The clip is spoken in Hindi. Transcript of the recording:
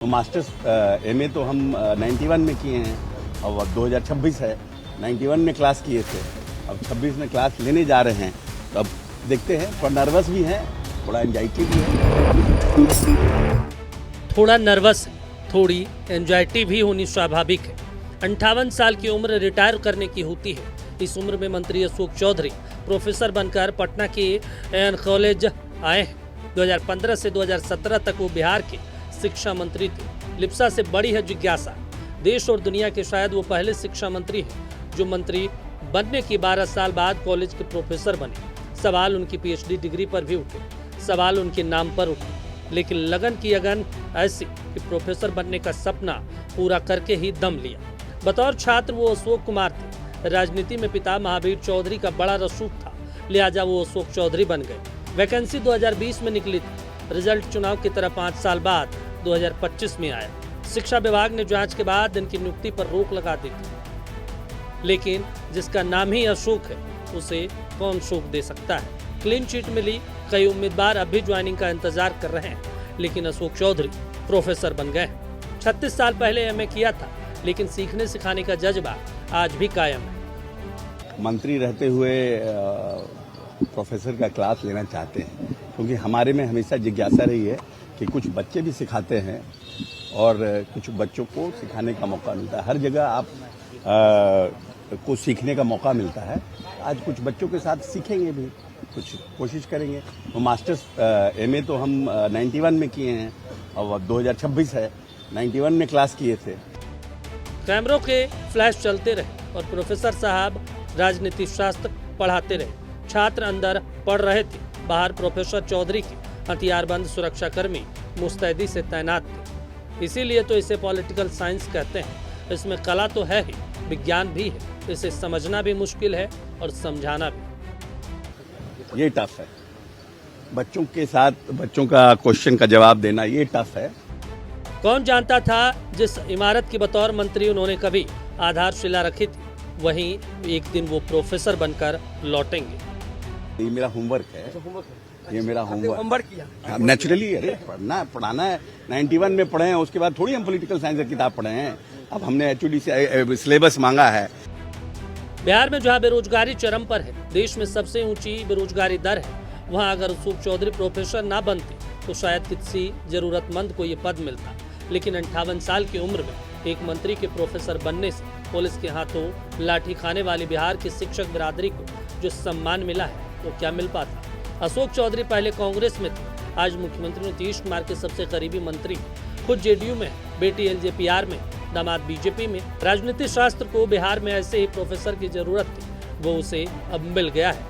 मास्टर्स एमए तो हम 91 में किए हैं और अब 2026 है। 91 में क्लास किए थे, अब 26 में क्लास लेने जा रहे हैं। तो अब देखते हैं, थोड़ा नर्वस भी है, थोड़ा एंजाइटी भी है। थोड़ा नर्वस है, थोड़ी एंजाइटी भी होनी स्वाभाविक है। 58 साल की उम्र रिटायर करने की होती है। इस उम्र में मंत्री अशोक चौधरी प्रोफेसर बनकर पटना के एन कॉलेज आए हैं। 2015 से 2017 तक वो बिहार के शिक्षा मंत्री थे। लिप्सा से बड़ी है जिज्ञासा। देश और दुनिया के शायद वो पहले शिक्षा मंत्री हैं जो मंत्री बनने की 12 साल बाद कॉलेज के प्रोफेसर बने। सवाल उनकी पीएचडी डिग्री पर भी उठे, सवाल उनके नाम पर उठे, लेकिन लगन की अगन ऐसी कि प्रोफेसर बनने का सपना पूरा करके ही दम लिया। बतौर छात्र वो अशोक कुमार थे। राजनीति में पिता महावीर चौधरी का बड़ा रसूख था, लिहाजा वो अशोक चौधरी बन गए। वैकेंसी 2020 में निकली थी। रिजल्ट चुनाव की तरह 5 साल बाद 2025 में आया। शिक्षा विभाग ने जांच के बाद इनकी नियुक्ति पर रोक लगा दी थी, लेकिन जिसका नाम ही अशोक है उसे कौन शोक दे सकता है। क्लीन चिट मिली, कई उम्मीदवार अब भी ज्वाइनिंग का इंतजार कर रहे हैं, लेकिन अशोक चौधरी प्रोफेसर बन गए। 36 साल पहले एमए किया था, लेकिन सीखने सिखाने का जज्बा आज भी कायम है। मंत्री रहते हुए प्रोफेसर का क्लास लेना चाहते हैं, क्योंकि हमारे में हमेशा जिज्ञासा रही है कि कुछ बच्चे भी सिखाते हैं और कुछ बच्चों को सिखाने का मौका मिलता है। हर जगह आप को सीखने का मौका मिलता है। आज कुछ बच्चों के साथ सीखेंगे भी, कुछ कोशिश करेंगे। तो मास्टर्स एमए तो हम 91 में किए हैं और अब 2026 है। 91 में क्लास किए थे। कैमरों के फ्लैश चलते रहे और प्रोफेसर साहब राजनीति शास्त्र पढ़ाते रहे। छात्र अंदर पढ़ रहे थे, बाहर प्रोफेसर चौधरी के हथियारबंद सुरक्षाकर्मी मुस्तैदी से तैनात थे। इसीलिए तो इसे पॉलिटिकल साइंस कहते हैं। इसमें कला तो है ही, विज्ञान भी है। इसे समझना भी मुश्किल है और समझाना भी। ये टफ है, बच्चों के साथ बच्चों का क्वेश्चन का जवाब देना ये टफ है। कौन जानता था जिस इमारत की बतौर मंत्री उन्होंने कभी आधारशिला रखी थी, वहीं एक दिन वो प्रोफेसर बनकर लौटेंगे। ये मेरा होमवर्क है, ये मेरा होमवर्क किया नेचुरली। अरे पढ़ाना है। 91 में पढ़े हैं, उसके बाद थोड़ी हम पॉलिटिकल साइंस की किताब पढ़े हैं। अब हमने एचओडी से सिलेबस मांगा है। बिहार में जहां बेरोजगारी चरम पर है, देश में सबसे ऊंची बेरोजगारी दर है, वहां अगर अशोक चौधरी प्रोफेसर ना बनते तो शायद किसी जरूरतमंद को ये पद मिलता। लेकिन 58 साल की उम्र में एक मंत्री के प्रोफेसर बनने से पुलिस के हाथों लाठी खाने वाली बिहार की शिक्षक बिरादरी को जो सम्मान मिला है वो क्या मिल पाता। अशोक चौधरी पहले कांग्रेस में थे, आज मुख्यमंत्री नीतीश कुमार के सबसे करीबी मंत्री, खुद जेडीयू में, बेटी एलजेपीआर में, दामाद बीजेपी में। राजनीति शास्त्र को बिहार में ऐसे ही प्रोफेसर की जरूरत थी, वो उसे अब मिल गया है।